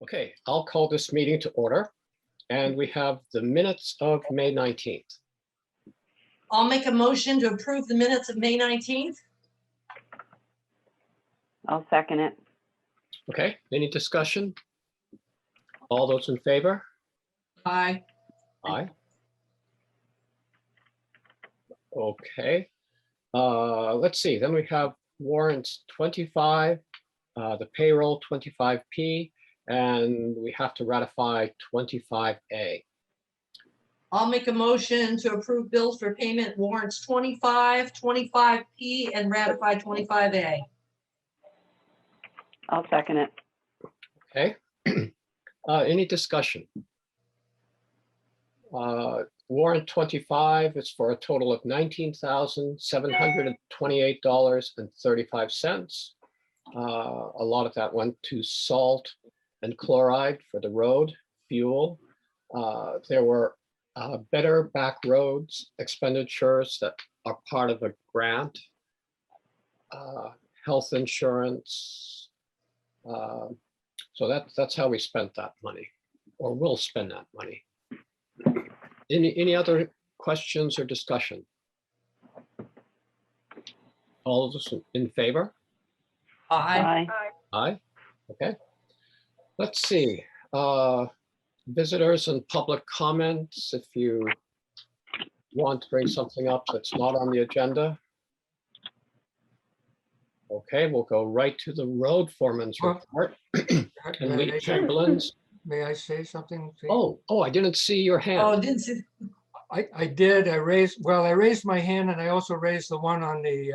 Okay, I'll call this meeting to order. And we have the minutes of May 19th. I'll make a motion to approve the minutes of May 19th. I'll second it. Okay, any discussion? All those in favor? Aye. Aye. Okay, let's see, then we have warrants 25, the payroll 25P, and we have to ratify 25A. I'll make a motion to approve bills for payment warrants 25, 25P, and ratify 25A. I'll second it. Okay, any discussion? Warrant 25 is for a total of $19,728.35. A lot of that went to salt and chloride for the road, fuel. There were better back roads expenditures that are part of a grant, health insurance. So that's how we spent that money, or will spend that money. Any other questions or discussion? All of us in favor? Aye. Aye. Okay. Let's see. Visitors and public comments, if you want to bring something up that's not on the agenda. Okay, we'll go right to the road foreman's report. And Lee Chamberlain's. May I say something? please? Oh, I didn't see your hand. Oh, didn't see. I did. I raised my hand and I also raised the one on the,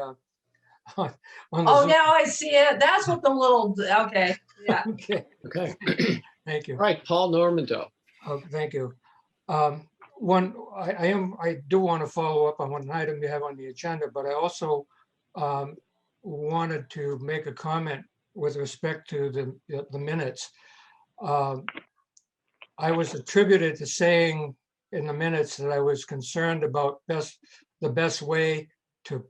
on the Oh, Zoom. now I see it. That's what the little, okay, yeah. Okay, Okay. thank you. All right, Paul Normando. Oh, thank you. I do want to follow up on one item you have on the agenda, but I also wanted to make a comment with respect to the minutes. I was attributed to saying in the minutes that I was concerned about the best way to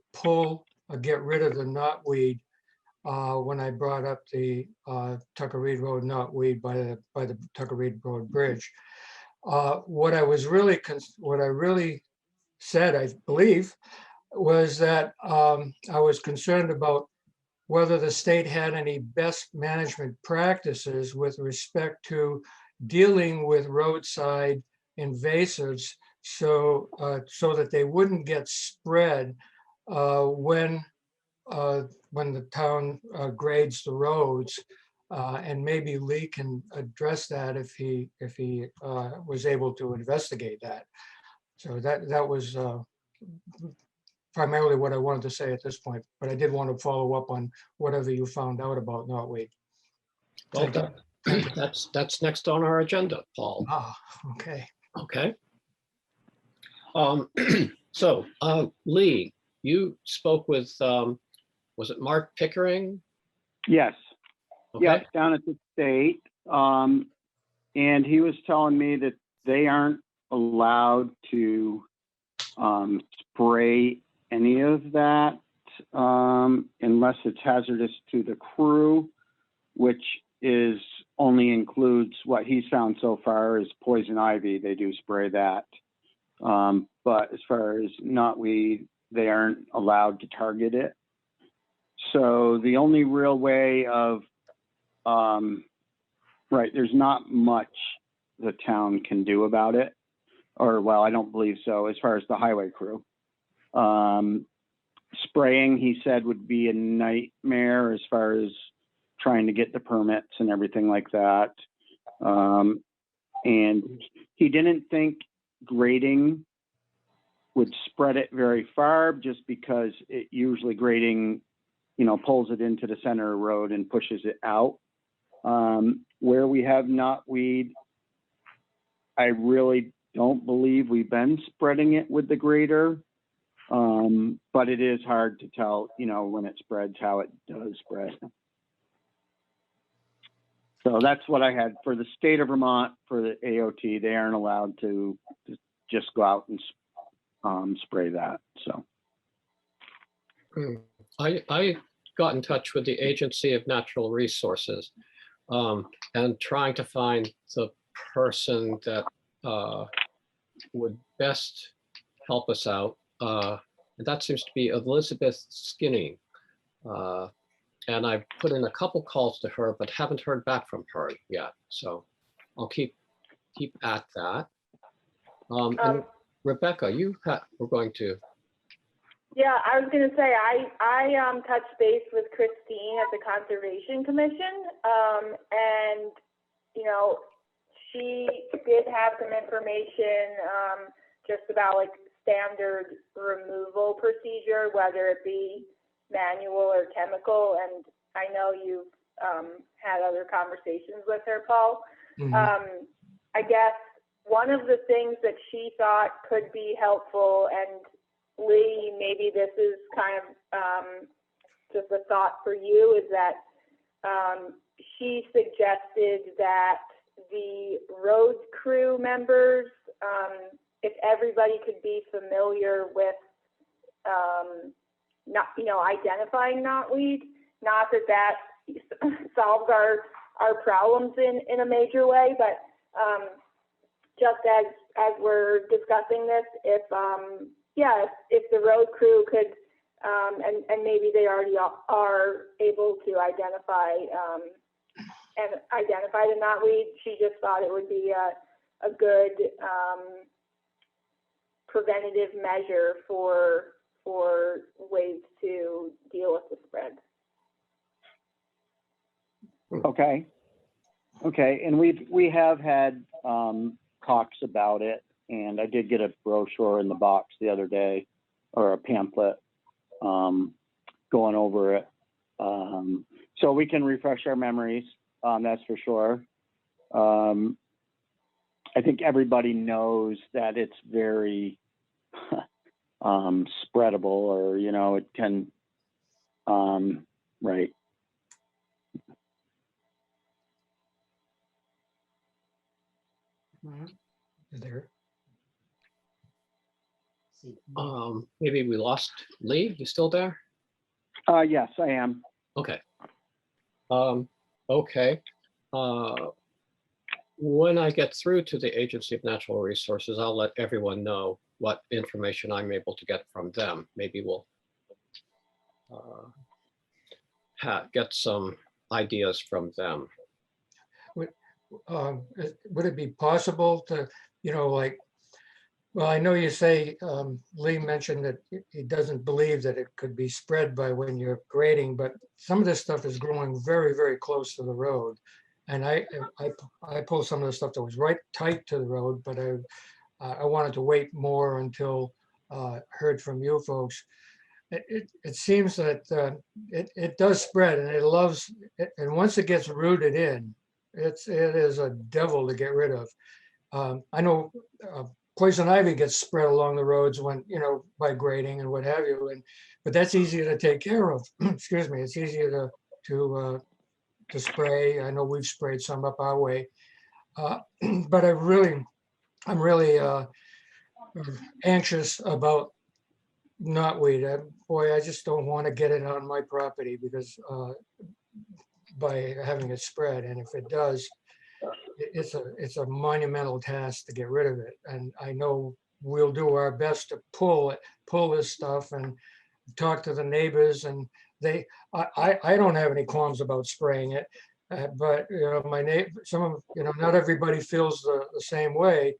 get rid of the knotweed when I brought up the Tucker Reed Road knotweed by the Tucker Reed Road Bridge. What I really said, I believe, was that I was concerned about whether the state had any best management practices with respect to dealing with roadside invasives so that they wouldn't get spread when the town grades the roads, and maybe Lee can address that if he was able to investigate that. So that was primarily what I wanted to say at this point, but I did want to follow up on whatever you found out about knotweed. Well, that's next on our agenda, Paul. Ah, okay. Okay. So Lee, you spoke with, was it Mark Pickering? Yes. Okay. Yes, down at the state. And he was telling me that they aren't allowed to spray any of that unless it's hazardous to the crew, which only includes what he's found so far is poison ivy. They do spray that. But as far as knotweed, they aren't allowed to target it. So the only real way of, there's not much the town can do about it. Or, well, I don't believe so, as far as the highway crew. Spraying, he said, would be a nightmare as far as trying to get the permits and everything like that. And he didn't think grading would spread it very far, just because it usually grading, pulls it into the center of the road and pushes it out. Where we have knotweed, I really don't believe we've been spreading it with the grader, but it is hard to tell, when it spreads, how it does spread. So that's what I had for the state of Vermont. For the AOT, they aren't allowed to just go out and spray that. So I got in touch with the Agency of Natural Resources. and trying to find the person that would best help us out. And that seems to be Elizabeth Skinny. And I've put in a couple calls to her, but haven't heard back from her yet. So I'll keep at that. And Rebecca, we're going to. Yeah, I was going to say, I touched base with Christine at the Conservation Commission, and, you know, she did have some information just about like standard removal procedure, whether it be manual or chemical, and I know you've had other conversations with her, Paul. Mhm. I guess one of the things that she thought could be helpful, and Lee, maybe this is kind of just a thought for you, is that she suggested that the road crew members, if everybody could be familiar with not, you know, identifying knotweed, not that that solves our problems in a major way, but just as we're discussing this, if the road crew could, and maybe they already are able to identify the knotweed, she just thought it would be a good preventative measure for ways to deal with the spread. Okay. Okay, and we have had talks about it, and I did get a brochure in the box the other day, or a pamphlet going over it. So we can refresh our memories, that's for sure. I think everybody knows that it's very spreadable, or, you know, it can, right. There. Maybe we lost Lee. You still there? Yes, I am. Okay. Okay. When I get through to the Agency of Natural Resources, I'll let everyone know what information I'm able to get from them. Maybe we'll get some ideas from them. Would it be possible to, you know, like, well, I know you say, Lee mentioned that he doesn't believe that it could be spread by when you're grading, but some of this stuff is growing very, very close to the road. And I pulled some of the stuff that was right tight to the road, but I wanted to wait more until heard from you folks. It seems that it does spread, and it loves, and once it gets rooted in, it is a devil to get rid of. I know poison ivy gets spread along the roads when, you know, by grading and what have you, but that's easier to take care of. Excuse me, it's easier to spray. I know we've sprayed some up our way, but I'm really anxious about knotweed. Boy, I just don't want to get it on my property because by having it spread, and if it does, it's a monumental task to get rid of it. And I know we'll do our best to pull this stuff and talk to the neighbors, and I don't have any qualms about spraying it, but you know, my neighbor, not everybody feels the same way.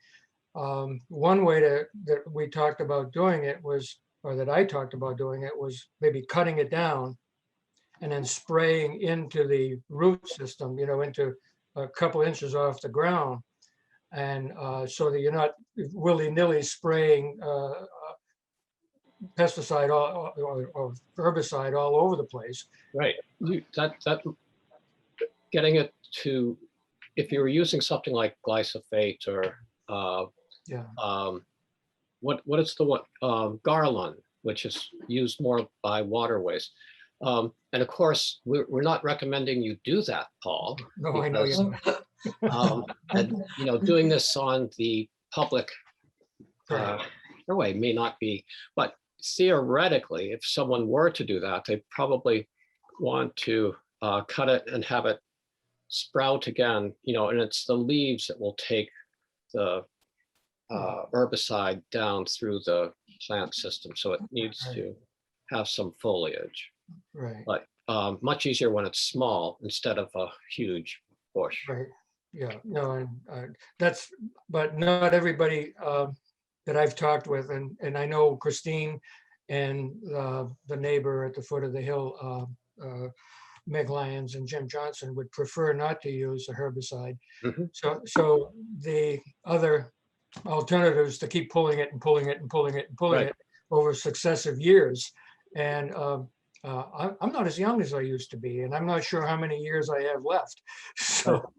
One way that we talked about doing it was, or that I talked about doing it, was maybe cutting it down and then spraying into the root system, you know, into a couple inches off the ground, and so that you're not willy-nilly spraying pesticide or herbicide all over the place. Right. That getting it to, if you were using something like glyphosate or what is the one, Garland, which is used more by waterways. And of course, we're not recommending you do that, Paul. No, I know you. And you know, doing this on the public airway may not be, but theoretically, if someone were to do that, they probably want to cut it and have it sprout again, and it's the leaves that will take the herbicide down through the plant system. So it needs Right. to have some foliage, Right, but much easier when it's small instead of a huge bush. right. Yeah, no, and but not everybody that I've talked with, and I know Christine and the neighbor at the foot of the hill, Meg Lyons and Jim Johnson would prefer not to use a herbicide. Mhm. So the other alternatives to keep pulling it and pulling it and pulling it and pulling Right. it over successive years. And I'm not as young as I used to be, and I'm not sure how many years I have left. So,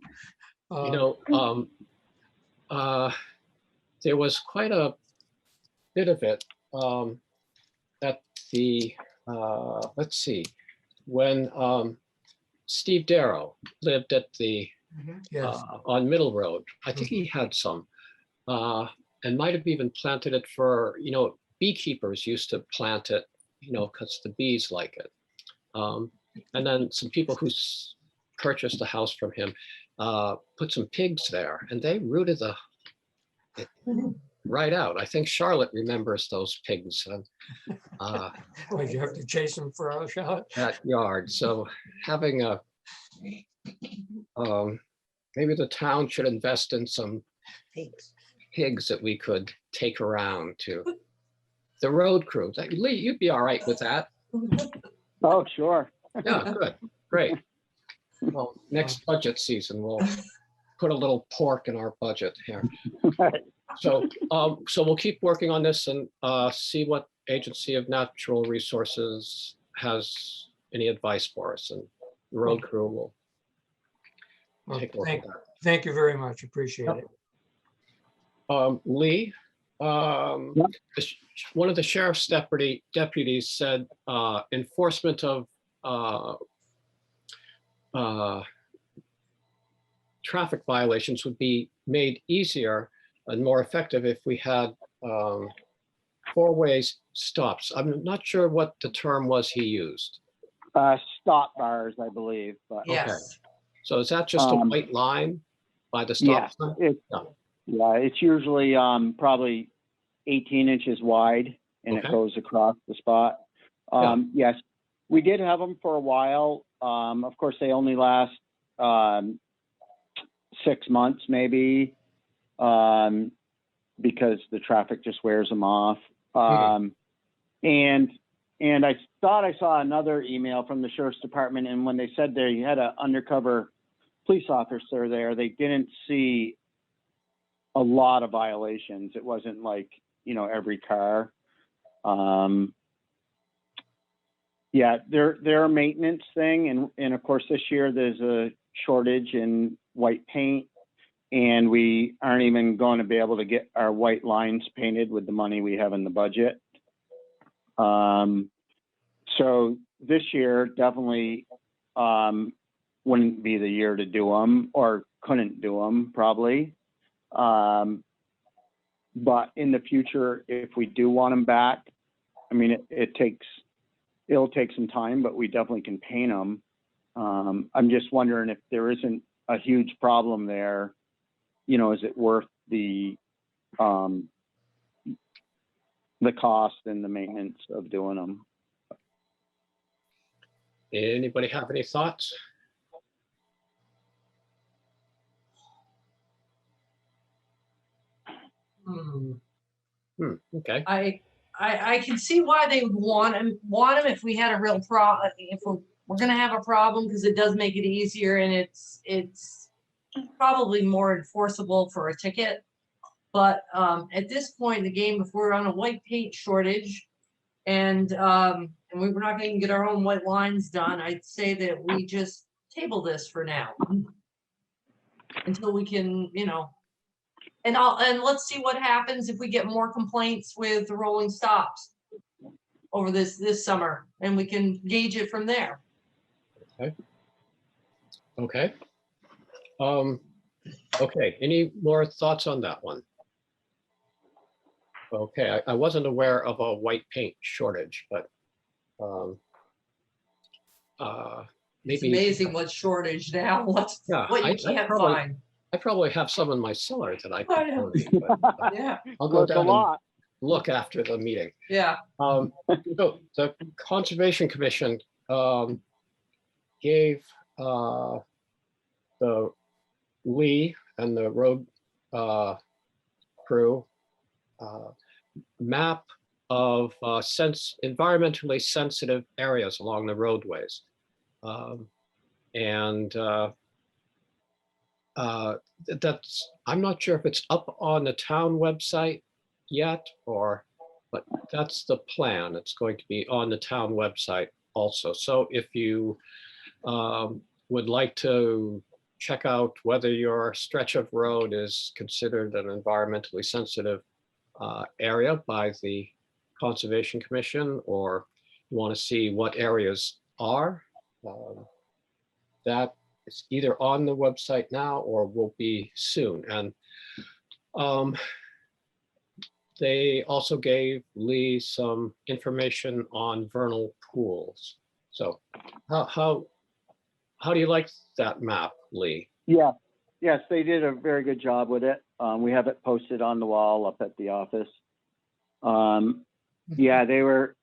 There was quite a bit of it at the, let's see, when Steve Darrow lived at the, yes, on Middle Road, I think he had some, and might have even planted it for, beekeepers used to plant it, because the bees like it. And then some people who purchased the house from him put some pigs there, and they rooted it right out. I think Charlotte remembers those pigs and well, you have to chase them for a shot. that yard. So having maybe the town should invest in some pigs that we could take around to the road crew. Lee, you'd be all right with that. Oh, sure. Yeah, good, great. Well, next budget season, we'll put a little pork in our budget here. So we'll keep working on this and see what Agency of Natural Resources has any advice for us, and the road crew will Well, take a look at that. thank you very much. Appreciate Yep. it. Lee, one of the sheriff's deputies said enforcement of traffic violations would be made easier and more effective if we had four-way stops. I'm not sure what the term was he used. Stop bars, I believe, but Yes. So is that just a Um, white line by the stop yes, sign? it's usually probably 18 inches wide, and Okay. it goes across the spot. Yes, we did have them for a while. Of course, they only last 6 months maybe, because the traffic just wears them off. And I thought I saw another email from the sheriff's department, and when they said they had an undercover police officer there, they didn't see a lot of violations. It wasn't like, every car. Yeah, they're a maintenance thing, and of course this year there's a shortage in white paint, and we aren't even going to be able to get our white lines painted with the money we have in the budget. So this year definitely wouldn't be the year to do them, or couldn't do them probably. But in the future, if we do want them back, I mean, it'll take some time, but we definitely can paint them. I'm just wondering if there isn't a huge problem there. Is it worth the cost and the maintenance of doing them? Anybody have any thoughts? Okay. I can see why they would want them if we had a real problem, if we're gonna have a problem, because it does make it easier, and it's probably more enforceable for a ticket. But at this point in the game, if we're on a white paint shortage and we're not gonna get our own white lines done, I'd say that we just table this for now until we can, and let's see what happens if we get more complaints with the rolling stops over this summer, and we can gauge it from there. Okay. Okay, any more thoughts on that one? Okay, I wasn't aware of a white paint shortage, but It's maybe. amazing what's shortage now, what Yeah, you I can't probably- find. I probably have some in my cellar that I I could know. donate, but Yeah, I'll go Worth a down and lot. look after the meeting. yeah. So the Conservation Commission gave the Lee and the road crew map of environmentally sensitive areas along the roadways. That's, I'm not sure if it's up on the town website yet, but that's the plan. It's going to be on the town website also. So if you would like to check out whether your stretch of road is considered an environmentally sensitive area by the Conservation Commission, or you want to see what areas are, that is either on the website now or will be soon. And they also gave Lee some information on vernal pools. So how do you like that map, Lee? Yeah, yes, they did a very good job with it. We have it posted on the wall up at the office. Yeah, they were,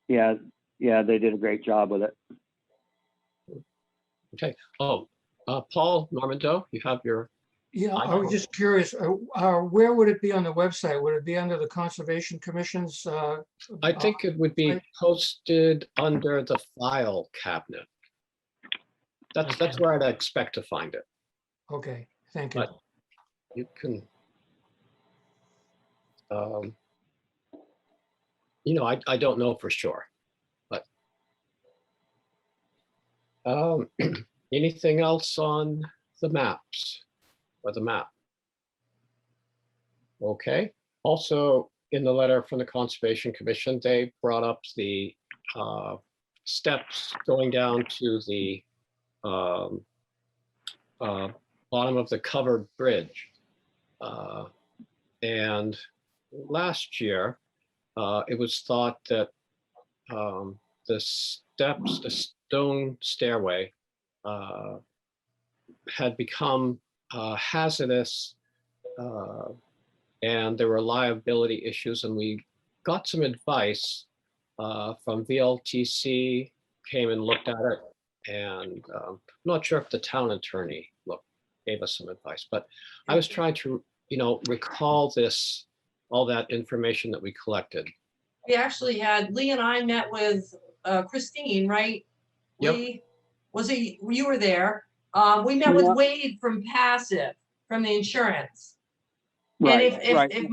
yeah, they did a great job with it. Okay. Oh, Paul Normando, you have your, Yeah, I I was know. just curious, where would it be on the website? Would it be under the Conservation Commission's? I think it would be right. posted under the file cabinet. That's Okay. where I'd expect to find it. Okay, thank you. But you can, I don't know for sure, but anything else on the maps or the map? Okay. Also, in the letter from the Conservation Commission, they brought up the steps going down to the bottom of the covered bridge. And last year, it was thought that the steps, the stone stairway, had become hazardous, and there were liability issues, and we got some advice from VLTC, came and looked at it, and I'm not sure if the town attorney gave us some advice, but I was trying to, recall all that information that we collected. We actually had, Lee and I met with Christine, right? Yep. Lee, you were there. We met with Yeah. Wade from Passive, from the insurance. And Right, right.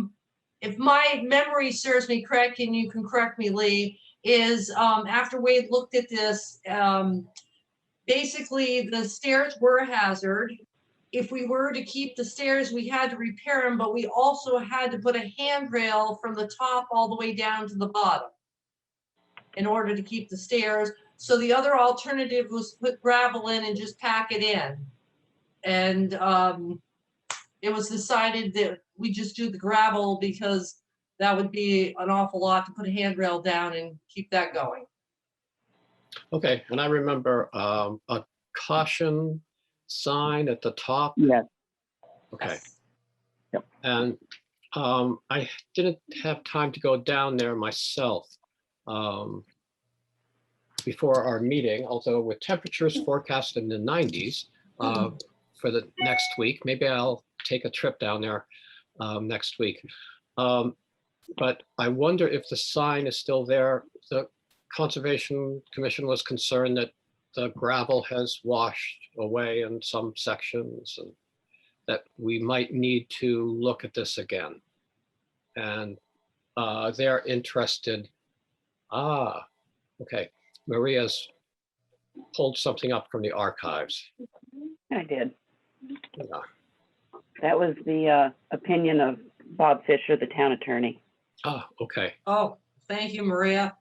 if my memory serves me correct, and you can correct me, Lee, is after Wade looked at this, basically the stairs were a hazard. If we were to keep the stairs, we had to repair them, but we also had to put a handrail from the top all the way down to the bottom in order to keep the stairs. So the other alternative was put gravel in and just pack it in. And it was decided that we just do the gravel because that would be an awful lot to put a handrail down and keep that going. Okay, and I remember a caution sign at the top. Yes, Okay, Yes. and I didn't have time to go down there myself before our meeting, although with temperatures forecast in the 90s for the next week, maybe I'll take a trip down there next week. But I wonder if the sign is still there. The Conservation Commission was concerned that the gravel has washed away in some sections and that we might need to look at this again. And they're interested. Okay. Maria's pulled something up from the archives. I did. Yeah. That was the opinion of Bob Fisher, the town attorney. Okay. Oh, thank you, Maria.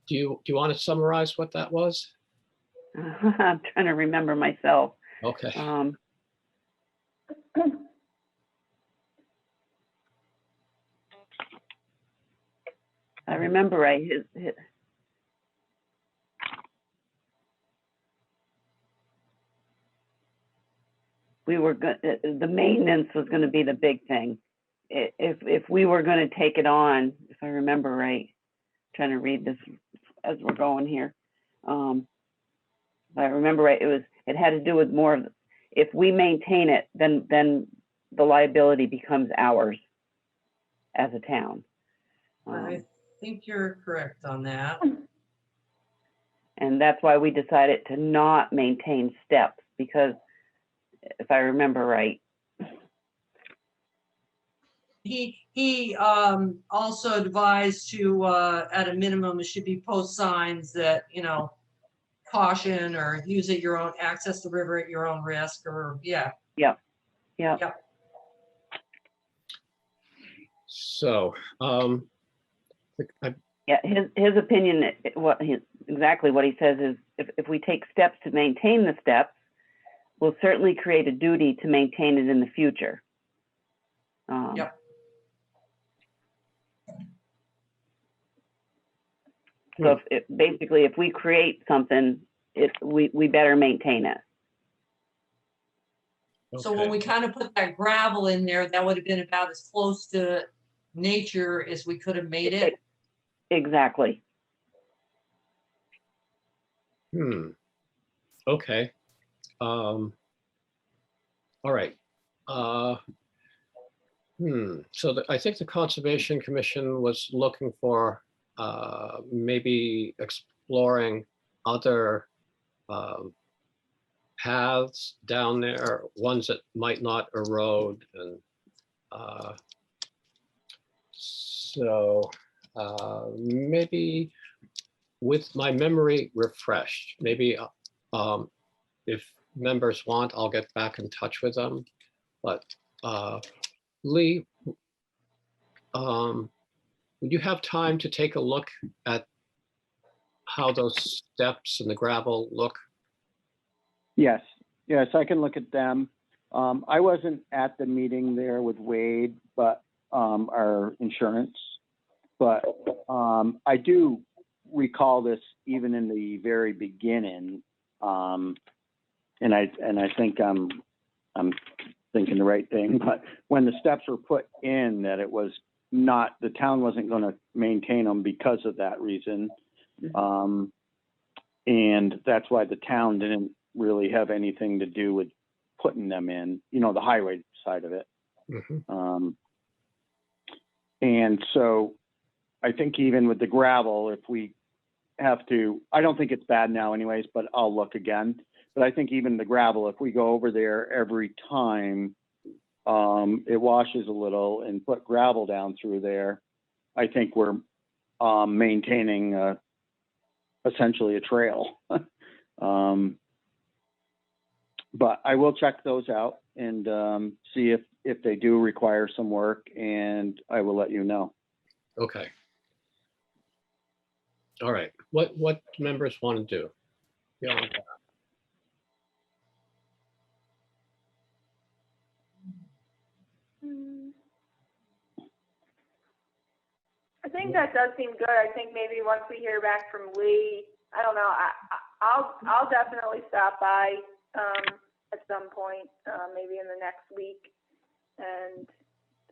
Do you want to summarize what that was? I'm trying to remember myself. Okay. I remember we were the maintenance was gonna be the big thing. If we were gonna take it on, if I remember right, trying to read this as we're going here. If I remember right, it had to do with more of, if we maintain it, then the liability becomes ours as a town. I think you're correct on that. And that's why we decided to not maintain steps, because if I remember right. He also advised to, at a minimum, it should be post signs that, you know, caution or use at your own, access the river at your own risk, or, yeah. Yep. So, Yeah, his opinion, exactly what he says is, if we take steps to maintain the steps, we'll certainly create a duty to maintain it in the future. Yep. So basically, if we create something, we better maintain it. So when we kind of put that gravel in there, that would have been about as close to nature as we could have made it. Exactly. Okay. All right. So I think the Conservation Commission was looking for maybe exploring other paths down there, ones that might not erode. And so maybe with my memory refreshed, maybe if members want, I'll get back in touch with them. But Lee, would you have time to take a look at how those steps and the gravel look? Yes, I can look at them. I wasn't at the meeting there with Wade, but our insurance, but I do recall this even in the very beginning. And I think I'm thinking the right thing, but when the steps were put in, that it was not, the town wasn't going to maintain them because of that reason. And that's why the town didn't really have anything to do with putting them in, you know, the highway side of it. And so I think even with the gravel, if we have to, I don't think it's bad now anyways, but I'll look again. But I think even the gravel, if we go over there every time it washes a little and put gravel down through there, I think we're maintaining essentially a trail. But I will check those out and see if they do require some work, and I will let you know. Okay. All right. What members want to do? Yeah. I think that does seem good. I think maybe once we hear back from Lee, I don't know, I'll definitely stop by at some point, maybe in the next week, and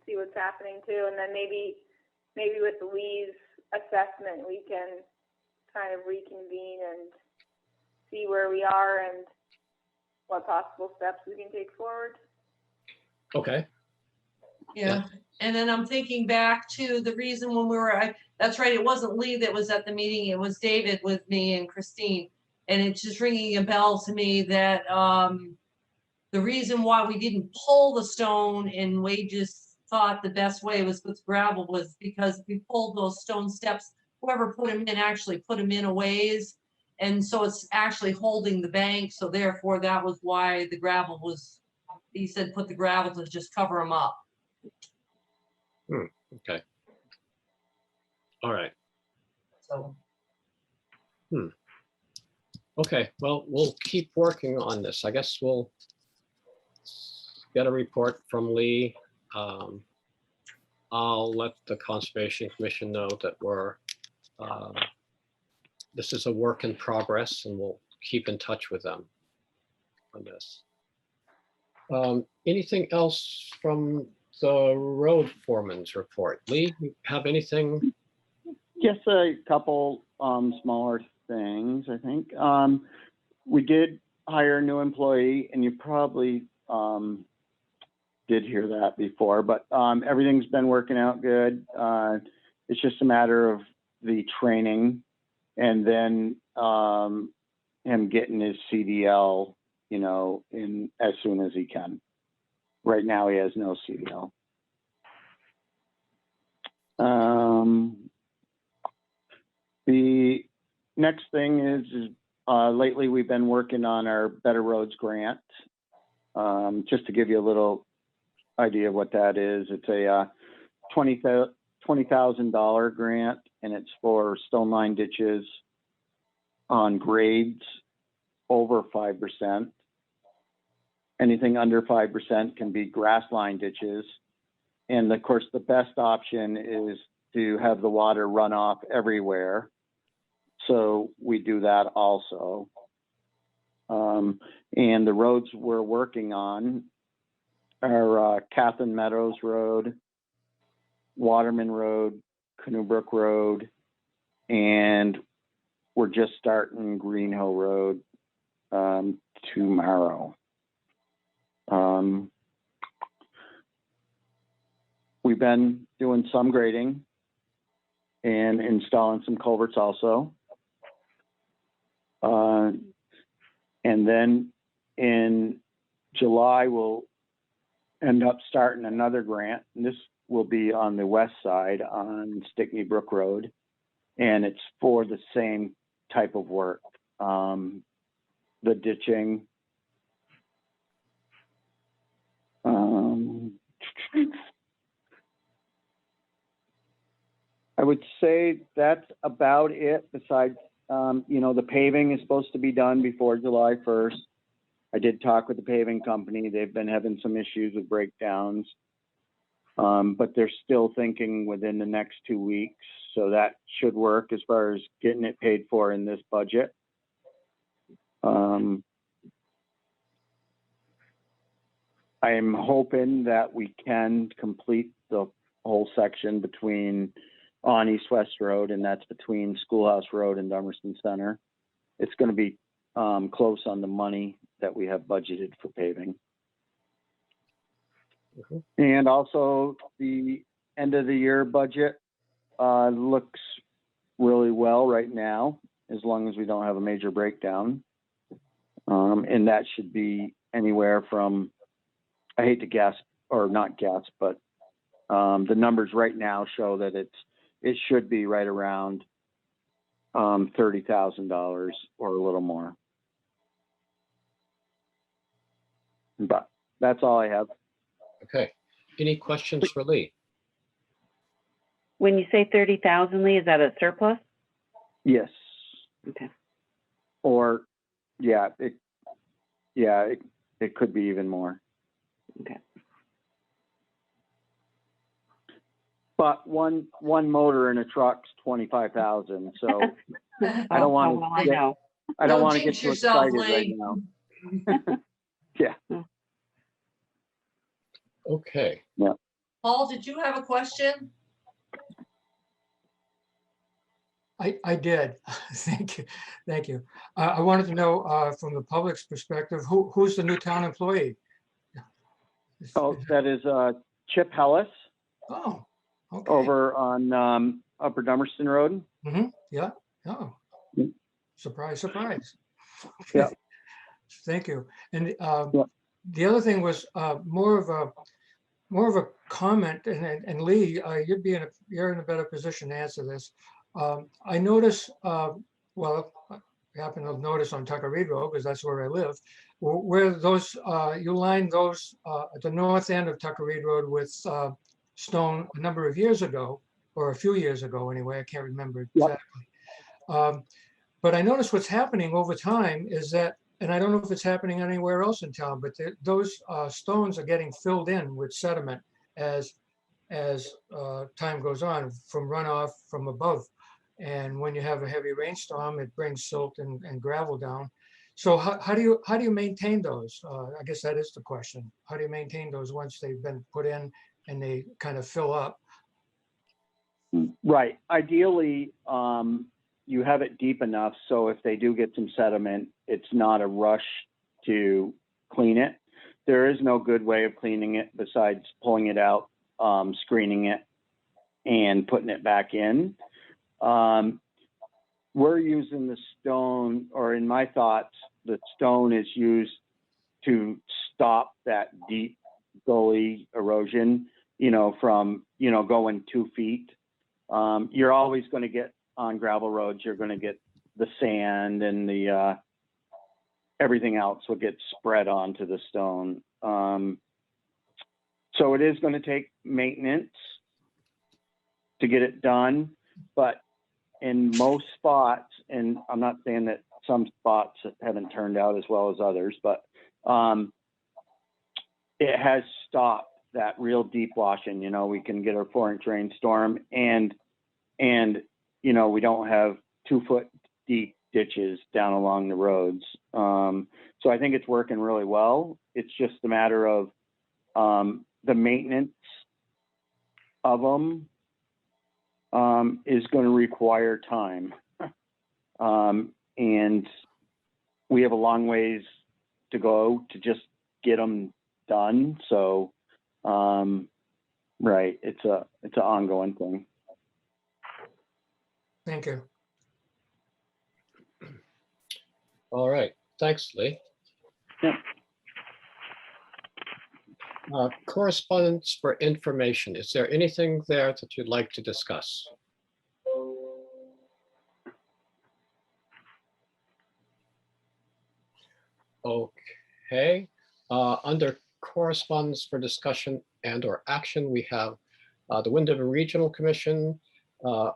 see what's happening too. And then maybe with Lee's assessment, we can kind of reconvene and see where we are and what possible steps we can take forward. Okay. Yeah. And then I'm thinking back to the reason when we were, that's right, it wasn't Lee that was at the meeting, it was David with me and Christine. And it's just ringing a bell to me that the reason why we didn't pull the stone and we just thought the best way was with gravel was because we pulled those stone steps, whoever put them in actually put them in a ways. And so it's actually holding the bank. So therefore that was why the gravel was, he said, put the gravel to just cover them up. Okay. All right. So. Okay, well, we'll keep working on this. I guess we'll get a report from Lee. I'll let the Conservation Commission know that this is a work in progress, and we'll keep in touch with them on this. Anything else from the road foreman's report? Lee, you have anything? Just a couple smaller things, I think. We did hire a new employee, and you probably did hear that before, but everything's been working out good. It's just a matter of the training and then him getting his CDL, you know, in as soon as he can. Right now, he has no CDL. The next thing is lately we've been working on our Better Roads grant. Just to give you a little idea of what that is, it's a $20,000 grant, and it's for stone line ditches on grades over 5%. Anything under 5% can be grass line ditches. And of course, the best option is to have the water run off everywhere. So we do that also. And the roads we're working on are Catherine Meadows Road, Waterman Road, Canoe Brook Road, and we're just starting Green Hill Road tomorrow. We've been doing some grading and installing some culverts also. And then in July, we'll end up starting another grant. And this will be on the west side on Stickney Brook Road. And it's for the same type of work. The ditching. I would say that's about it. Besides, you know, the paving is supposed to be done before July 1st. I did talk with the paving company. They've been having some issues with breakdowns, but they're still thinking within the next 2 weeks. So that should work as far as getting it paid for in this budget. I am hoping that we can complete the whole section on East West Road, and that's between Schoolhouse Road and Dummerston Center. It's going to be close on the money that we have budgeted for paving. And also the end of the year budget looks really well right now, as long as we don't have a major breakdown. And that should be anywhere from, I hate to guess, or not guess, but the numbers right now show that it should be right around $30,000 or a little more. But that's all I have. Okay. Any questions for Lee? When you say 30,000, Lee, is that a surplus? Yes. Okay. Or, yeah, it could be even more. Okay. But one motor in a truck's 25,000. So I don't want well, to. I know. I don't Don't want to get jinx too yourself, excited right Lee. now. Yeah. Okay. Paul, did you have a question? I did. Thank you. Thank you. I wanted to know from the public's perspective, who's the new town employee? Oh, that is Chip Hellis Oh, okay. over on Upper Dummerston Road. Mm-hmm. Yeah. Oh, Mm. surprise, surprise. Yeah. Thank you. And Yeah. the other thing was more of a comment, and Lee, you're in a better position to answer this. I notice, well, I happen to notice on Tucker Reed Road, because that's where I live, where those, you line those at the north end of Tucker Reed Road with stone a number of years ago, or a few years ago anyway, I can't remember Yep. exactly. But I notice what's happening over time is that, and I don't know if it's happening anywhere else in town, but those stones are getting filled in with sediment as time goes on from runoff from above. And when you have a heavy rainstorm, it brings silt and gravel down. So how do you maintain those? I guess that is the question. How do you maintain those once they've been put in and they kind of fill up? Right. Ideally, you have it deep enough so if they do get some sediment, it's not a rush to clean it. There is no good way of cleaning it besides pulling it out, screening it, and putting it back in. We're using the stone, or in my thoughts, the stone is used to stop that deep gully erosion, from, going 2 feet. You're always going to get on gravel roads, you're going to get the sand and the everything else will get spread onto the stone. So it is going to take maintenance to get it done, but in most spots, and I'm not saying that some spots haven't turned out as well as others, but it has stopped that real deep washing. We can get a 4-inch rainstorm and we don't have 2-foot deep ditches down along the roads. So I think it's working really well. It's just a matter of the maintenance of them is going to require time. And we have a long ways to go to just get them done. So, right, it's an ongoing thing. Thank you. All right, thanks, Lee. Yeah. Correspondence for information. Is there anything there that you'd like to discuss? Okay, under correspondence for discussion and/or action, we have the Wyndham Regional Commission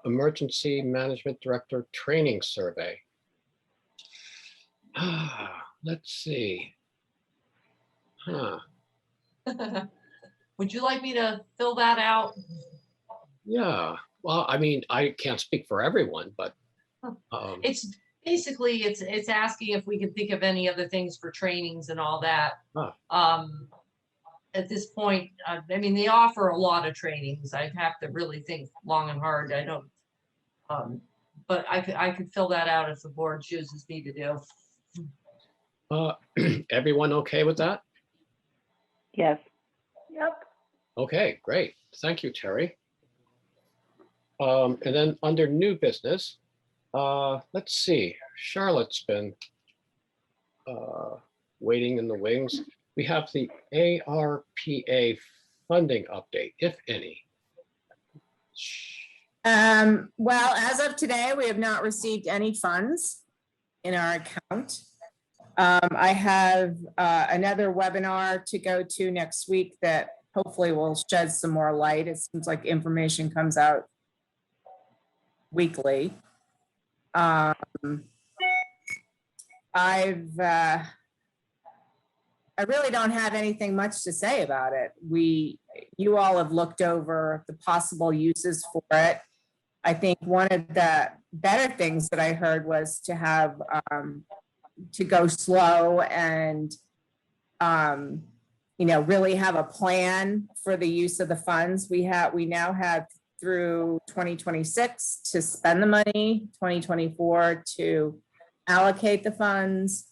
Emergency Management Director Training Survey. Let's see. Would you like me to fill that out? Yeah, well, I mean, I can't speak for everyone, but It's basically, it's asking if we can think of any other things for trainings and all that. At this point, I mean, they offer a lot of trainings. I'd have to really think long and hard. I don't, but I could fill that out if the board chooses me to do. everyone okay with that? Yes. Yep. Okay, great. Thank you, Terry. And then under new business, let's see, Charlotte's been waiting in the wings. We have the ARPA funding update, if any. Well, as of today, we have not received any funds in our account. I have another webinar to go to next week that hopefully will shed some more light. It seems like information comes out weekly. I really don't have anything much to say about it. You all have looked over the possible uses for it. I think one of the better things that I heard was to have to go slow and really have a plan for the use of the funds. We now have through 2026 to spend the money, 2024 to allocate the funds.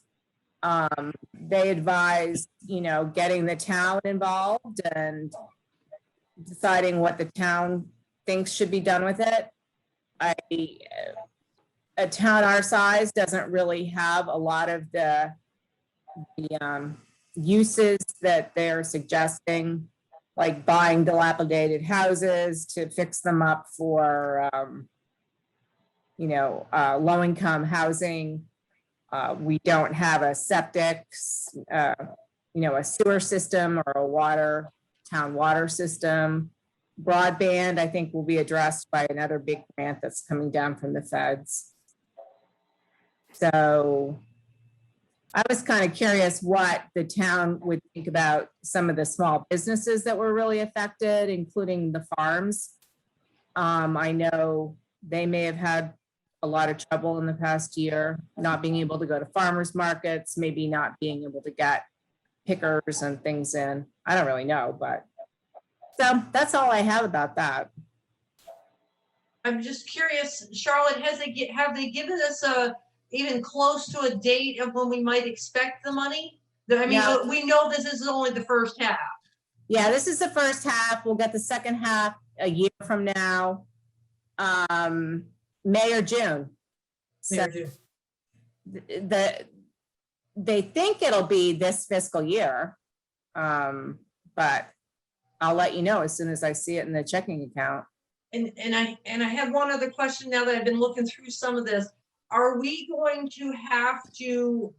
They advise, getting the town involved and deciding what the town thinks should be done with it. A town our size doesn't really have a lot of the uses that they're suggesting, like buying dilapidated houses to fix them up for, low-income housing. We don't have a septic, a sewer system or a town water system. Broadband, I think, will be addressed by another big grant that's coming down from the feds. So I was kind of curious what the town would think about some of the small businesses that were really affected, including the farms. I know they may have had a a lot of trouble in the past year, not being able to go to farmers markets, maybe not being able to get pickers and things in. I don't really know, but so that's all I have about that. I'm just curious, Charlotte, have they given us even close to a date of when we might expect the money? I mean, No. we know this is only the first half. Yeah, this is the first half. We'll get the second half a year from now, May or June. So they think it'll be this fiscal year, but I'll let you know as soon as I see it in the checking account. And I have one other question now that I've been looking through some of this. Are we going to have to,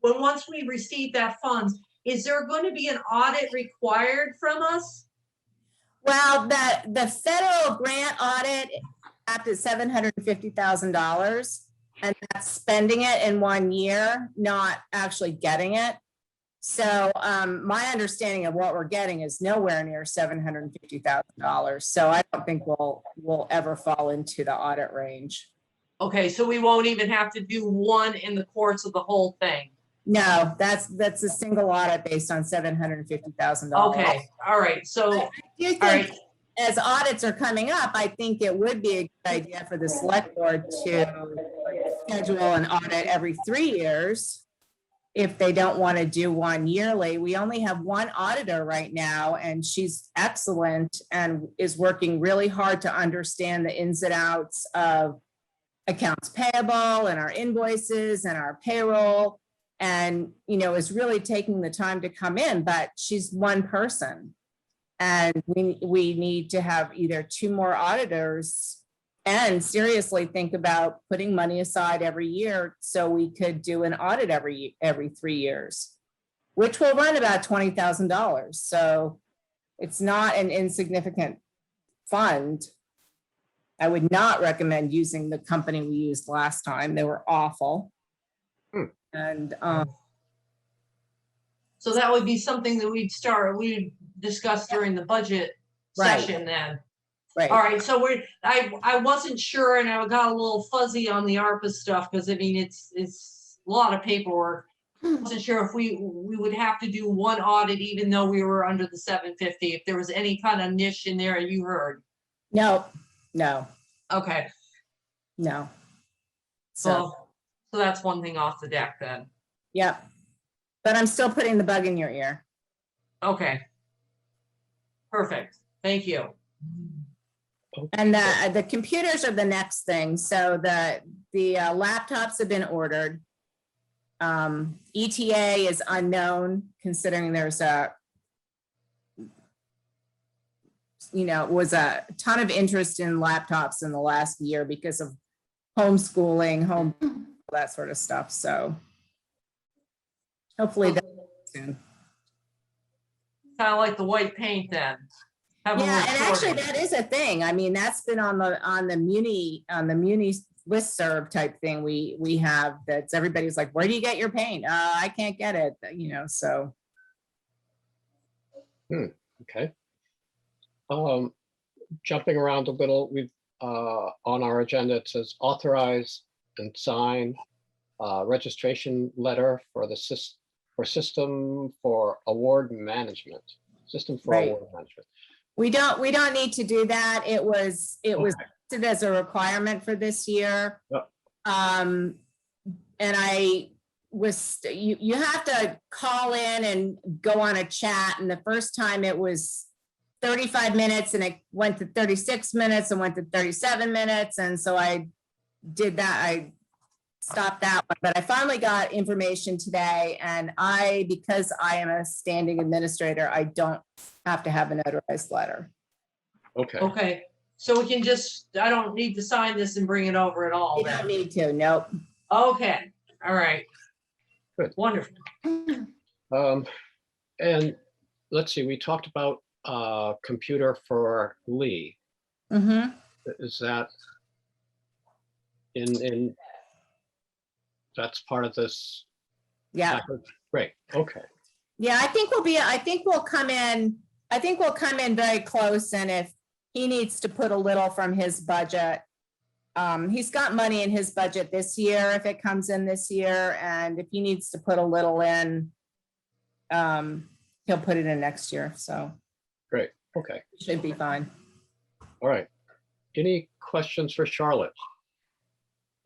once we receive that funds, is there going to be an audit required from us? Well, the federal grant audit capped at $750,000, and that's spending it in 1 year, not actually getting it. So my understanding of what we're getting is nowhere near $750,000. So I don't think we'll ever fall into the audit range. Okay, so we won't even have to do one in the course of the whole thing. No, that's a single audit based on $750,000. Okay, all right, so, I do all think right, as audits are coming up, I think it would be a good idea for the select board to schedule an audit every 3 years. If they don't want to do one yearly. We only have one auditor right now, and she's excellent and is working really hard to understand the ins and outs of accounts payable and our invoices and our payroll, and, you know, is really taking the time to come in, but she's one person. And we need to have either 2 more auditors and seriously think about putting money aside every year so we could do an audit every 3 years, which will run about $20,000. So it's not an insignificant fund. I would not recommend using the company we used last time. They were awful. And so that would be something that we'd discuss during the budget Right. session then. right. All right, so I wasn't sure, and I got a little fuzzy on the ARPA stuff, because I mean, it's a lot of paperwork. I wasn't sure if we would have to do one audit, even though we were under the 750, if there was any kind of niche in there you heard. No. Okay, So, so that's one thing off the deck then. yep. But I'm still putting the bug in your ear. Okay. Perfect, thank you. And the computers are the next thing. So the laptops have been ordered. ETA is unknown, considering there's was a ton of interest in laptops in the last year because of homeschooling, that sort of stuff. So hopefully that's soon. Kind of like the white paint then. Have a Yeah, little and actually shortage. that is a thing. I mean, that's been on the Muni listserv type thing we have, that's everybody's like, where do you get your paint? I can't get it, so. Okay. Jumping around a little, we've on our agenda, it says authorize and sign registration letter for the system for award management. System for Right. award management. We don't need to do that. It was Okay. listed as a requirement for this year. Yep. And you have to call in and go on a chat. And the first time it was 35 minutes and it went to 36 minutes and went to 37 minutes. And so I did that. I stopped that one, but I finally got information today, and because I am a standing administrator, I don't have to have a notarized letter. Okay. Okay, so we can I don't need to sign this and bring it over at all You then. don't need to, nope. Okay, all right. Good. Wonderful. And let's see, we talked about computer for Lee. Mm-hmm. Is that in that's part of this? Yeah, package? Great, okay. yeah, I think we'll come in very close, and if he needs to put a little from his budget, He's got money in his budget this year, if it comes in this year, and if he needs to put a little in, he'll put it in next year, so Great, okay, should be fine. all right. Any questions for Charlotte?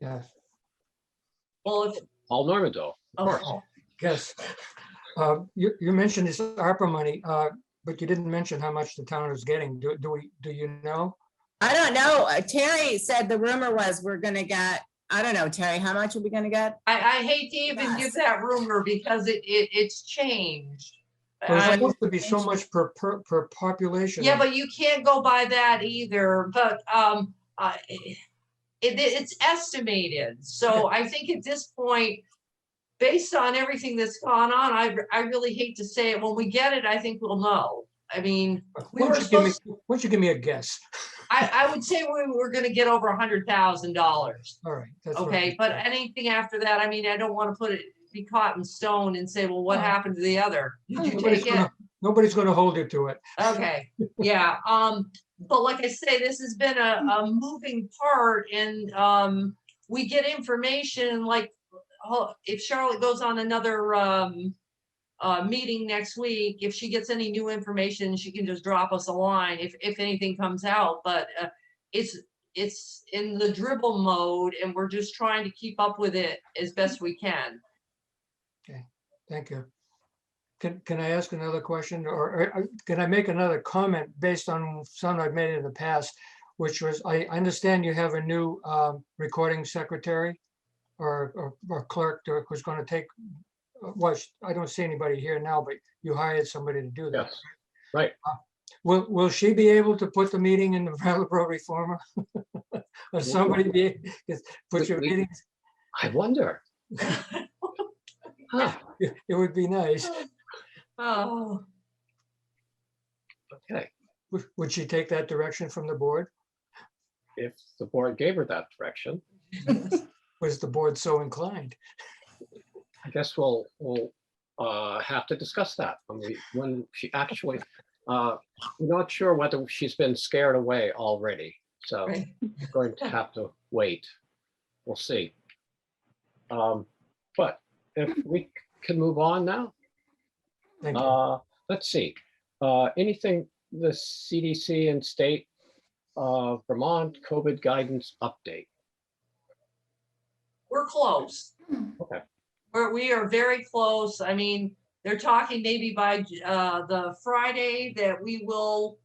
Yeah, Well, if, All Normando, of course. oh, yes. You mentioned this ARPA money, but you didn't mention how much the town is getting. Do you know? I don't know. Terry said the rumor was we're gonna get, I don't know, Terry, how much are we gonna get? I hate to even give Yes. that rumor because it's changed. Well, it's Um, supposed to be so much per population. Yeah, but you can't go by that either, but, it's estimated, so I think at this point, based on everything that's gone on, I really hate to say it, when we get it, I think we'll know. I mean, we Why were don't you give me- supposed, why don't you give me a guess? I would say we were gonna get over $100,000, All right. that's what I- okay, but anything after that, I mean, I don't wanna be caught in stone and say, well, what No. happened to the other? Did you Nobody's take it? gonna- Nobody's gonna hold you to it. Okay, yeah, but like I say, this has been a moving part and, we get information like, if Charlotte goes on another, meeting next week, if she gets any new information, she can just drop us a line if anything comes out, but, it's in the dribble mode and we're just trying to keep up with it as best we can. Thank you. Can I ask another question or can I make another comment based on some I've made in the past? Which was, I understand you have a new recording secretary or clerk who's going to take, I don't see anybody here now, but you hired somebody to do that. Yes, right. Will she be able to put the meeting in the Brattleboro Reformer? Or somebody put your We- meetings? I wonder. Huh, It would be nice. Oh, okay, Would she take that direction from the board? if the board gave her that direction, Was the board so inclined? I guess we'll have to discuss that when she actually, we're not sure whether she's been scared away already. So right. we're going to have to wait. We'll see. But if we can move on now, Thank you. let's see. Anything the CDC and state Vermont COVID guidance update? We're close. Okay. We are very close. I mean, they're talking maybe by the Friday that we will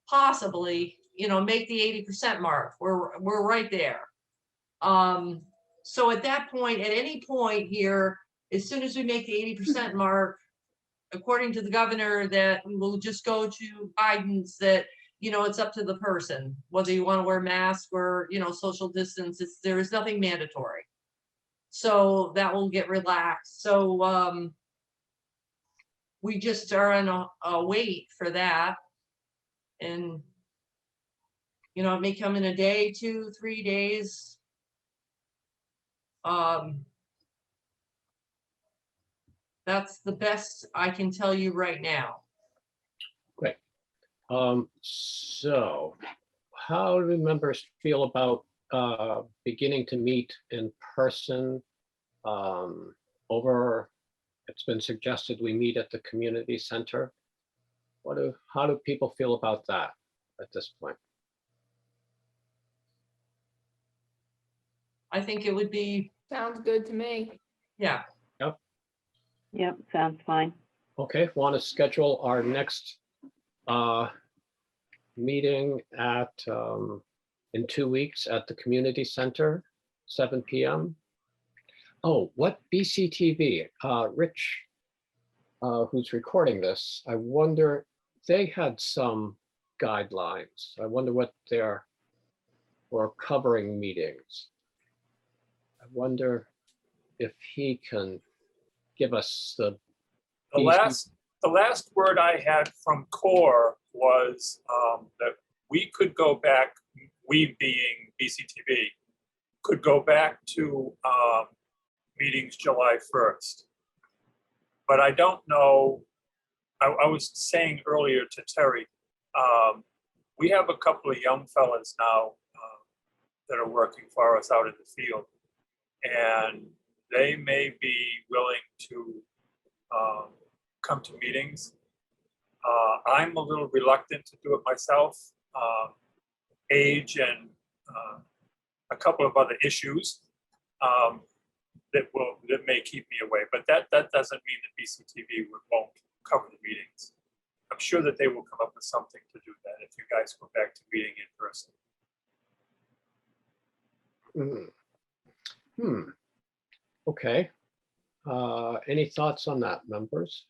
possibly, make the 80% mark. We're right there. So at that point, at any point here, as soon as we make the 80% mark, according to the governor, that we will just go to guidance that, it's up to the person, whether you want to wear masks or, social distance. There is nothing mandatory. So that will get relaxed. So we just are on a wait for that. And, it may come in a day, 2, 3 days. That's the best I can tell you right now. Great. So how do members feel about beginning to meet in person? It's been suggested we meet at the community center. How do people feel about that at this point? I think it would be, Sounds good to me. yeah. Yep, sounds fine. Okay, want to schedule our next meeting at in 2 weeks at the community center, 7 p.m. Oh, what BCTV? Rich, who's recording this, I wonder, they had some guidelines. I wonder what they're for covering meetings. I wonder if he can give us the The last word I had from CORE was that we could go back, we being BCTV, could go back to meetings July 1st. But I don't know, I was saying earlier to Terry, we have a couple of young fellas now that are working for us out in the field. And they may be willing to come to meetings. I'm a little reluctant to do it myself. Age and a couple of other issues that may keep me away, but that doesn't mean that BCTV won't cover the meetings. I'm sure that they will come up with something to do that if you guys go back to meeting in person. Okay. Any thoughts on that, members?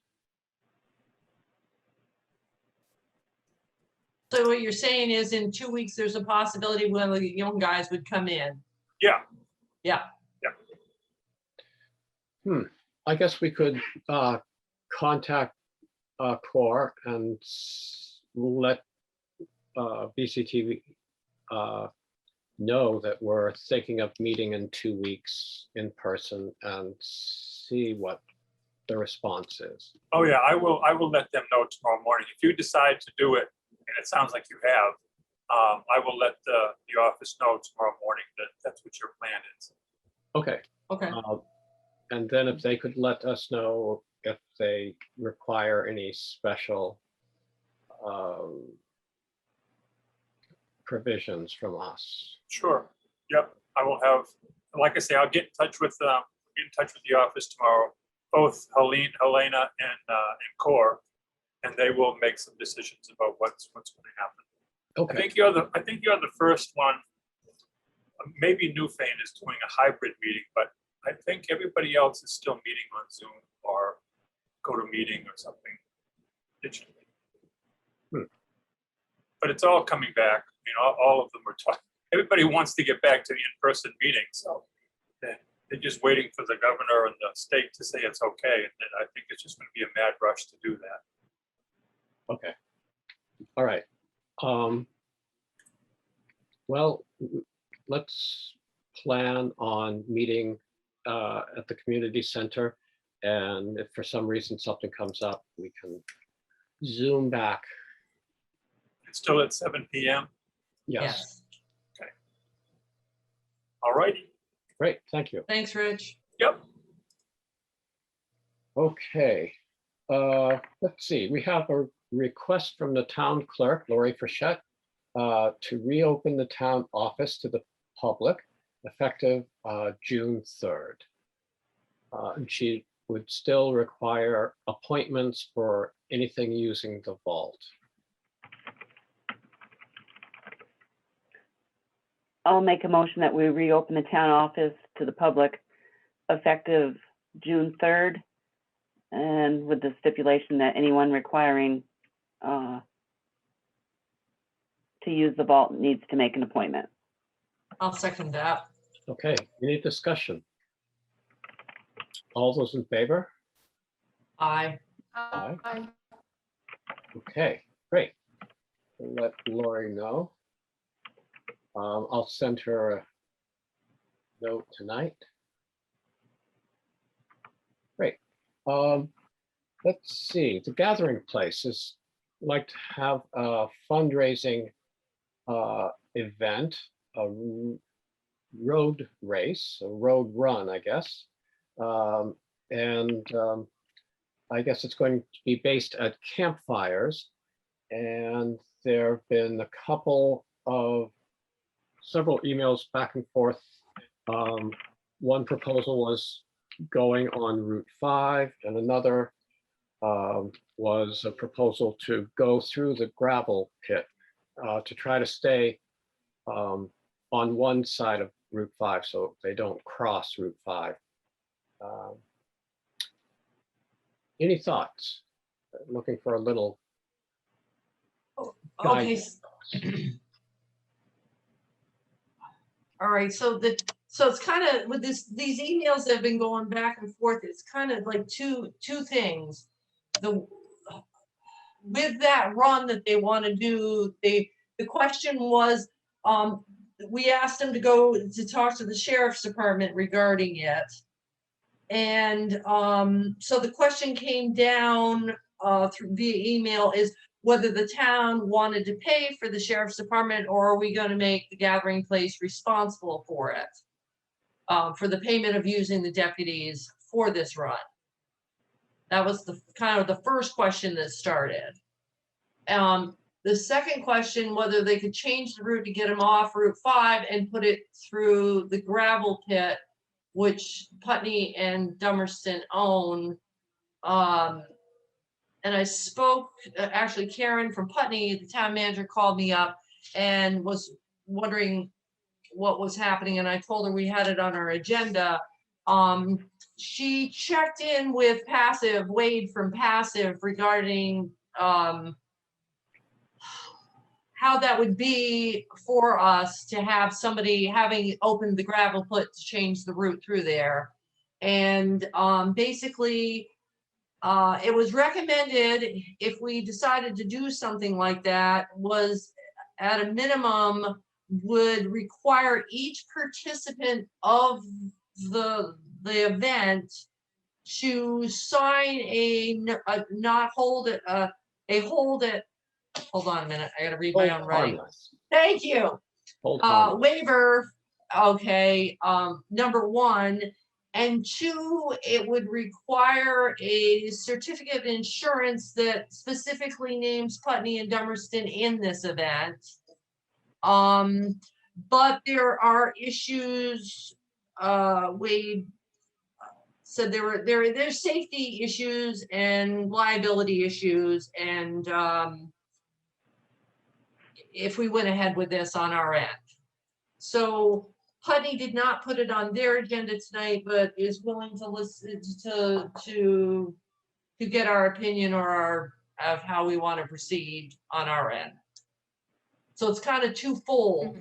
So what you're saying is in 2 weeks, there's a possibility one of the young guys would come in. Yeah. Yeah. I guess we could contact Core and let BCTV know that we're thinking of meeting in 2 weeks in person and see what the response is. Oh yeah, I will let them know tomorrow morning. If you decide to do it, and it sounds like you have, I will let the office know tomorrow morning that that's what your plan is. Okay. Okay. And then if they could let us know if they require any special provisions from us. Sure. Yep. I will have, like I say, I'll get in touch with the office tomorrow, both Helena and Core, and they will make some decisions about what's going to happen. Okay. I think you're the first one. Maybe Newfane is doing a hybrid meeting, but I think everybody else is still meeting on Zoom or GoToMeeting or something digitally. But it's all coming back. I mean, all of them are talking. Everybody wants to get back to the in-person meeting, so they're just waiting for the governor and the state to say it's okay. And then I think it's just going to be a mad rush to do that. Okay. All right. Well, let's plan on meeting at the community center. And if for some reason something comes up, we can Zoom back. It's still at 7 p.m. Yes. All righty. Great. Thank you. Thanks, Rich. Yep. Okay. Let's see. We have a request from the town clerk, Lori Frechette, to reopen the town office to the public effective June 3rd. And she would still require appointments for anything using the vault. I'll make a motion that we reopen the town office to the public effective June 3rd, and with the stipulation that anyone requiring to use the vault needs to make an appointment. I'll second that. Okay, any discussion? All those in favor? Aye. Aye. Okay, great. We'll let Lori know. I'll send her a note tonight. Great. Let's see, the gathering place is like to have a fundraising event, a road race, a road run, I guess. I guess it's going to be based at campfires. And there have been a couple of several emails back and forth. One proposal was going on Route 5, and another was a proposal to go through the gravel pit to try to stay on one side of Route 5 so they don't cross Route 5. Any thoughts? Looking for a little Okay. All right, so it's kind of with these emails that have been going back and forth, it's kind of like two things. With that run that they want to do, the question was, we asked them to go to talk to the sheriff's department regarding it. And so the question came down via email is, whether the town wanted to pay for the sheriff's department, or are we gonna make the gathering place responsible for it? For the payment of using the deputies for this run. That was the kind of the first question that started. The second question, whether they could change the route to get them off Route 5 and put it through the gravel pit, which Putney and Dummerston own. And I spoke, actually Karen from Putney, the town manager, called me up and was wondering what was happening, and I told her we had it on our agenda. She checked in with Passive, Wade from Passive, regarding how that would be for us to have somebody having opened the gravel pit to change the route through there. And basically, it was recommended, if we decided to do something like that, was at a minimum would require each participant of the event to sign hold it, hold on a minute, I gotta read my own writing. Thank you. Hold harmless. Waiver, okay, number one. And two, it would require a certificate of insurance that specifically names Putney and Dummerston in this event. But there are issues, Wade said there's safety issues and liability issues, and if we went ahead with this on our end. So Putney did not put it on their agenda tonight, but is willing to listen to get our opinion or of how we want to proceed on our end. So it's kind of twofold.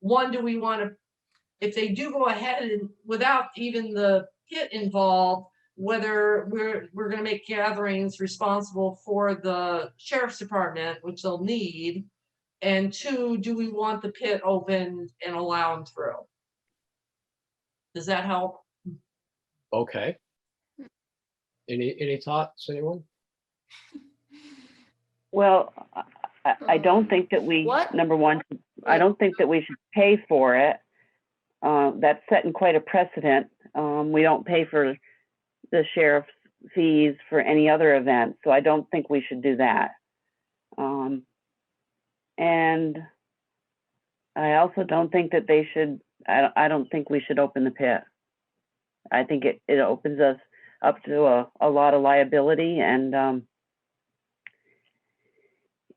One, do we want to, if they do go ahead and without even the pit involved, whether we're going to make gatherings responsible for the sheriff's department, which they'll need. And two, do we want the pit open and allow them through? Does that help? Okay. Any thoughts, anyone? Well, I don't think that we, What? number one, I don't think that we should pay for it. That's setting quite a precedent. We don't pay for the sheriff's fees for any other event, so I don't think we should do that. And I also don't think that they should, I don't think we should open the pit. I think it opens us up to a lot of liability, and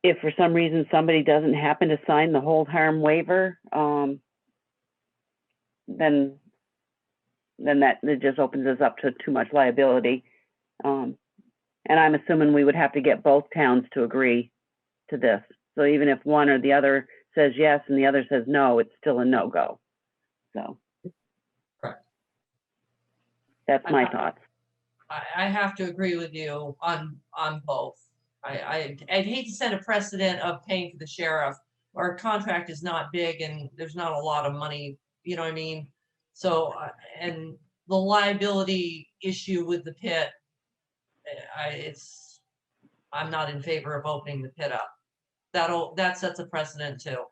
if for some reason somebody doesn't happen to sign the hold harm waiver, then that it just opens us up to too much liability. And I'm assuming we would have to get both towns to agree to this. So even if one or the other says yes and the other says no, it's still a no-go. So Correct. That's my thoughts. I have to agree with you on both. I'd hate to set a precedent of paying for the sheriff. Our contract is not big and there's not a lot of money, you know what I mean? So, and the liability issue with the pit, I'm not in favor of opening the pit up. That sets a precedent too.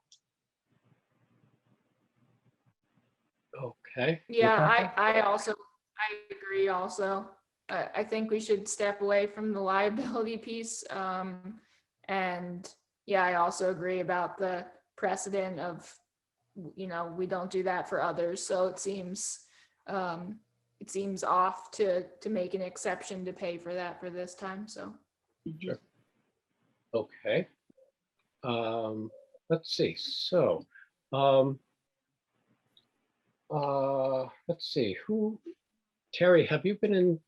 Okay. Yeah, I agree also. I think we should step away from the liability piece. And yeah, I also agree about the precedent of, we don't do that for others. So it seems off to make an exception to pay for that for this time, so. Sure. Okay. Let's see. So, let's see. Terry, have you been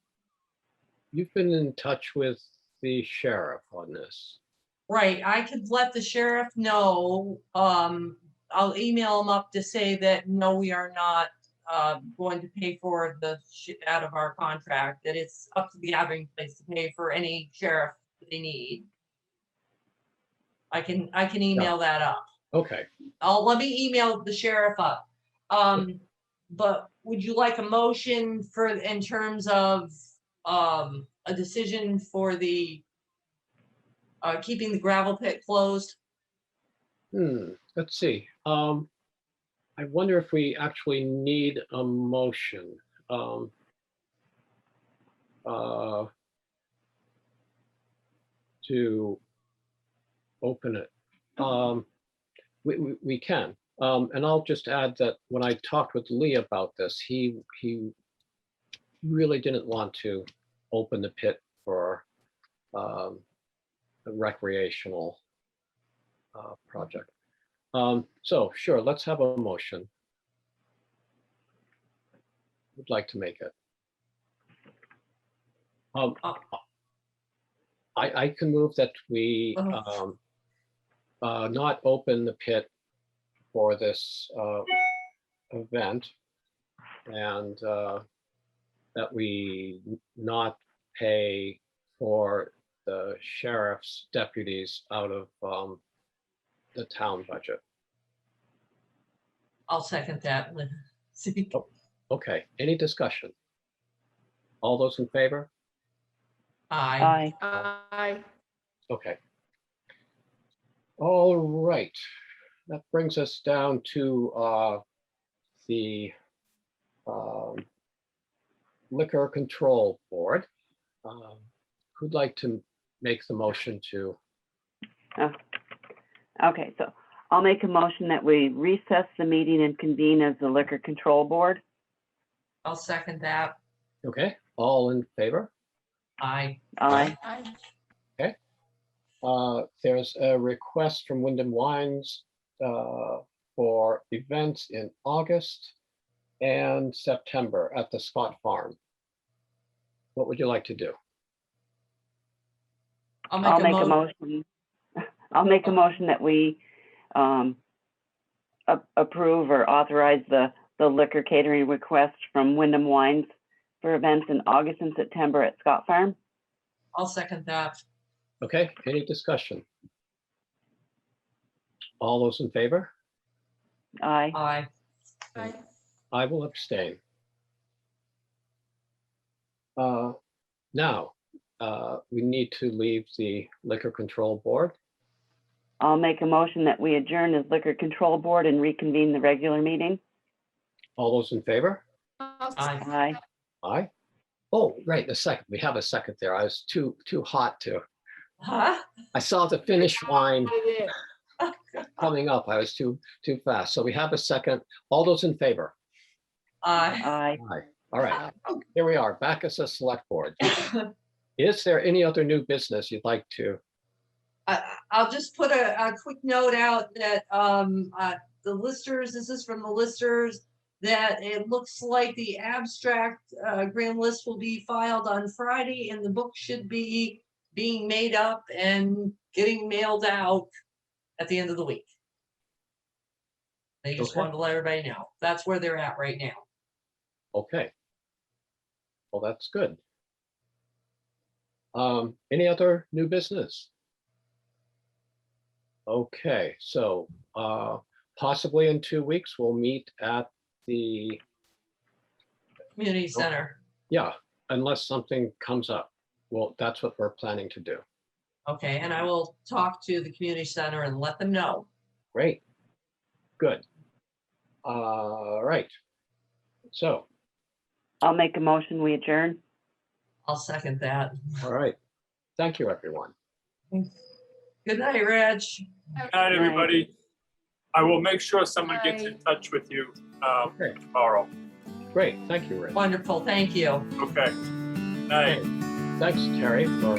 you've been in touch with the sheriff on this? Right, I could let the sheriff know. I'll email him up to say that no, we are not going to pay for the shit out of our contract, that it's up to the gathering place to pay for any sheriff that they need. I can email that up. Okay. Let me email the sheriff up. But would you like a motion in terms of a decision for the keeping the gravel pit closed. Let's see. I wonder if we actually need a motion. To open it. We can. And I'll just add that when I talked with Lee about this, he really didn't want to open the pit for a recreational project. So sure, let's have a motion. Would like to make it. I can move that we not open the pit for this event, and that we not pay for the sheriff's deputies out of the town budget. I'll second that. See. Okay, any discussion? All those in favor? Aye. Aye. Okay. All right, that brings us down to the Liquor Control Board. Who'd like to make the motion to? Okay, so I'll make a motion that we recess the meeting and convene as the Liquor Control Board. I'll second that. Okay, all in favor? Aye. Aye. Aye. There's a request from Wyndham Wines for events in August and September at the Scott Farm. What would you like to do? I'll make a motion. I'll make a motion that we approve or authorize the liquor catering request from Wyndham Wines for events in August and September at Scott Farm. I'll second that. Okay, any discussion? All those in favor? Aye. Aye. Aye. I will abstain. Now, we need to leave the Liquor Control Board. I'll make a motion that we adjourn as Liquor Control Board and reconvene the regular meeting. All those in favor? I'll Aye. Aye. Aye. Oh, right, a second. We have a second there. I was too hot to. Huh? I saw the finish line second it. coming up. I was too fast. So we have a second. All those in favor? Aye. Aye. Aye. All right. Here we are, back as a select board. Is there any other new business you'd like to? I'll just put a quick note out that the listers, this is from the listers, that it looks like the abstract grand list will be filed on Friday and the book should be being made up and getting mailed out at the end of the week. They just Okay. wanted to let everybody know. That's where they're at right now. Okay. Well, that's good. Any other new business? Okay, so possibly in 2 weeks, we'll meet at the, Community center. yeah, unless something comes up. Well, that's what we're planning to do. Okay, and I will talk to the community center and let them know. Great. Good. All right. So, I'll make a motion, we adjourn. I'll second that. all right. Thank you, everyone. Good night, Reg. Good night, everybody. I will make sure someone gets in touch with you Okay. tomorrow. Great. Thank you, Rick. Wonderful, thank you. Okay. Night. Thanks, Terry, for